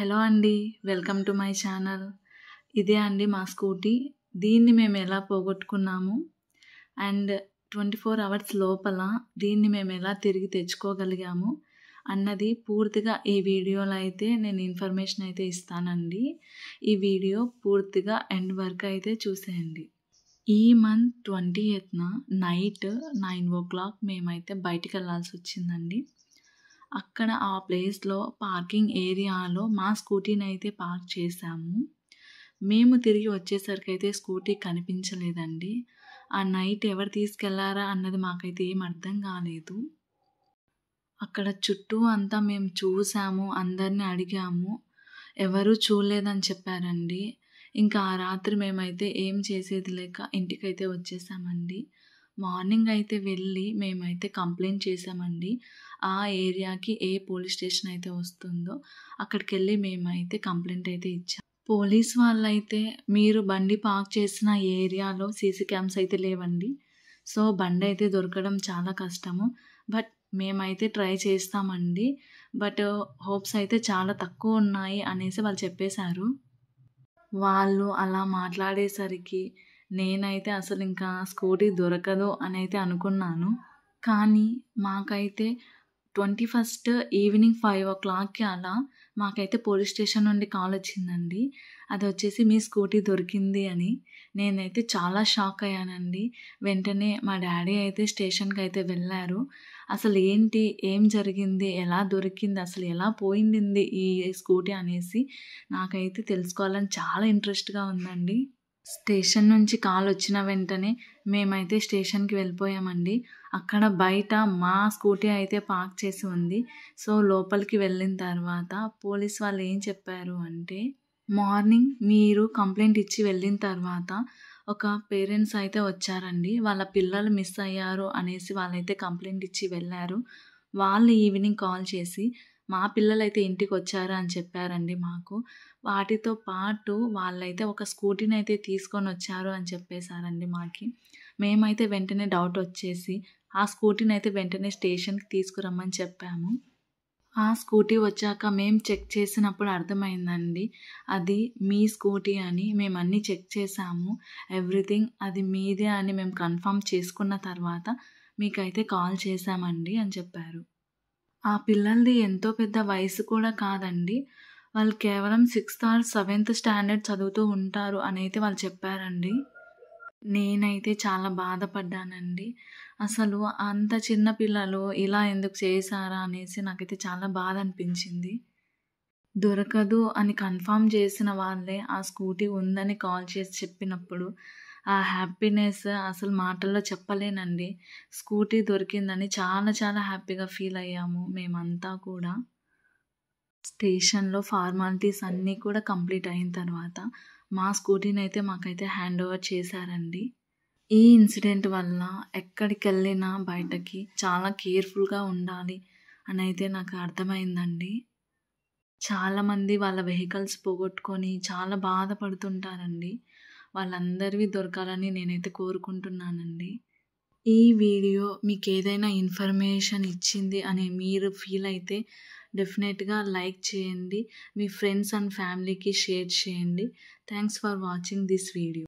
Hello అండి. Welcome to my channel. ఇదే అండి మా స్కూటీ. దీన్ని మేము ఎలా పోగొట్టుకున్నాము అండ్ 24 అవర్స్ లోపల దీన్ని మేము ఎలా తిరిగి తెచ్చుకోగలిగాము అన్నది పూర్తిగా ఈ వీడియోలో అయితే నేను ఇన్ఫర్మేషన్ అయితే ఇస్తానండి. ఈ వీడియో పూర్తిగా ఎండ్ వరకు అయితే చూసేయండి. ఈ మంత్ 20th నైట్ 9 మేమైతే బయటికి వెళ్ళాల్సి వచ్చిందండి. అక్కడ ఆ ప్లేస్లో పార్కింగ్ ఏరియాలో మా స్కూటీని అయితే పార్క్ చేశాము. మేము తిరిగి వచ్చేసరికి అయితే స్కూటీ కనిపించలేదండి. ఆ నైట్ ఎవరు తీసుకెళ్లారా అన్నది మాకైతే ఏం అర్థం కాలేదు. అక్కడ చుట్టూ అంతా మేము చూసాము, అందరిని అడిగాము, ఎవరూ చూడలేదని చెప్పారండి. ఇంకా ఆ రాత్రి మేమైతే ఏం చేసేది లేక ఇంటికైతే వచ్చేసామండి. మార్నింగ్ అయితే వెళ్ళి మేమైతే కంప్లైంట్ చేసామండి. ఆ ఏరియాకి ఏ పోలీస్ స్టేషన్ అయితే వస్తుందో అక్కడికి వెళ్ళి మేమైతే కంప్లైంట్ అయితే ఇచ్చాం. పోలీస్ వాళ్ళైతే మీరు బండి పార్క్ చేసిన ఏరియాలో సీసీ క్యామ్స్ అయితే లేవండి, సో బండి అయితే దొరకడం చాలా కష్టము, బట్ మేమైతే ట్రై చేస్తామండి, బట్ హోప్స్ అయితే చాలా తక్కువ ఉన్నాయి అనేసి వాళ్ళు చెప్పేశారు. వాళ్ళు అలా మాట్లాడేసరికి నేనైతే అసలు ఇంకా స్కూటీ దొరకదు అని అయితే అనుకున్నాను. కానీ మాకైతే 21 ఈవినింగ్ 5 అలా మాకైతే పోలీస్ స్టేషన్ నుండి కాల్ వచ్చిందండి. అది వచ్చేసి మీ స్కూటీ దొరికింది అని. నేనైతే చాలా షాక్ అయ్యానండి. వెంటనే మా డాడీ అయితే స్టేషన్కి అయితే వెళ్ళారు. అసలు ఏంటి, ఏం జరిగింది, ఎలా దొరికింది, అసలు ఎలా పోయింది ఈ స్కూటీ అనేసి నాకైతే తెలుసుకోవాలని చాలా ఇంట్రెస్ట్గా ఉందండి. స్టేషన్ నుంచి కాల్ వచ్చిన వెంటనే మేమైతే స్టేషన్కి వెళ్ళిపోయామండి. అక్కడ బయట మా స్కూటీ అయితే పార్క్ చేసి ఉంది. సో లోపలికి వెళ్ళిన తర్వాత పోలీస్ వాళ్ళు ఏం చెప్పారు అంటే, మార్నింగ్ మీరు కంప్లైంట్ ఇచ్చి వెళ్ళిన తర్వాత ఒక పేరెంట్స్ అయితే వచ్చారండి. వాళ్ళ పిల్లలు మిస్ అయ్యారు అనేసి వాళ్ళైతే కంప్లైంట్ ఇచ్చి వెళ్ళారు. వాళ్ళు ఈవినింగ్ కాల్ చేసి మా పిల్లలైతే ఇంటికి వచ్చారు అని చెప్పారండి మాకు. వాటితో పాటు వాళ్ళైతే ఒక స్కూటీని అయితే తీసుకొని వచ్చారు అని చెప్పేశారండి మాకి. మేమైతే వెంటనే డౌట్ వచ్చేసి ఆ స్కూటీని అయితే వెంటనే స్టేషన్కి తీసుకురమ్మని చెప్పాము. ఆ స్కూటీ వచ్చాక మేము చెక్ చేసినప్పుడు అర్థమైందండి అది మీ స్కూటీ అని. మేము అన్నీ చెక్ చేసాము, ఎవ్రీథింగ్ అది మీదే అని మేము కన్ఫర్మ్ చేసుకున్న తర్వాత మీకైతే కాల్ చేశామండి అని చెప్పారు. ఆ పిల్లలది ఎంతో పెద్ద వయసు కూడా కాదండి, వాళ్ళు కేవలం 6th or 7th స్టాండర్డ్ చదువుతూ ఉంటారు అని అయితే వాళ్ళు చెప్పారండి. నేనైతే చాలా బాధపడ్డానండి. అసలు అంత చిన్న పిల్లలు ఇలా ఎందుకు చేశారా అనేసి నాకైతే చాలా బాధ అనిపించింది. దొరకదు అని కన్ఫర్మ్ చేసిన వాళ్ళే ఆ స్కూటీ ఉందని కాల్ చేసి చెప్పినప్పుడు ఆ హ్యాపీనెస్ అసలు మాటల్లో చెప్పలేనండి. స్కూటీ దొరికిందని చాలా చాలా హ్యాపీగా ఫీల్ అయ్యాము మేమంతా కూడా. స్టేషన్లో ఫార్మాలిటీస్ అన్నీ కూడా కంప్లీట్ అయిన తర్వాత మా స్కూటీని అయితే మాకైతే హ్యాండ్ ఓవర్ చేశారండి. ఈ ఇన్సిడెంట్ వల్ల ఎక్కడికి వెళ్ళినా బయటకి చాలా కేర్ఫుల్గా ఉండాలి అని అయితే నాకు అర్థమైందండి. చాలామంది వాళ్ళ వెహికల్స్ పోగొట్టుకొని చాలా బాధపడుతుంటారండి. వాళ్ళందరివి దొరకాలని నేనైతే కోరుకుంటున్నానండి. ఈ వీడియో మీకు ఏదైనా ఇన్ఫర్మేషన్ ఇచ్చింది అని మీరు ఫీల్ అయితే డెఫినెట్గా లైక్ చేయండి, మీ ఫ్రెండ్స్ అండ్ ఫ్యామిలీకి షేర్ చేయండి. Thanks for watching this video.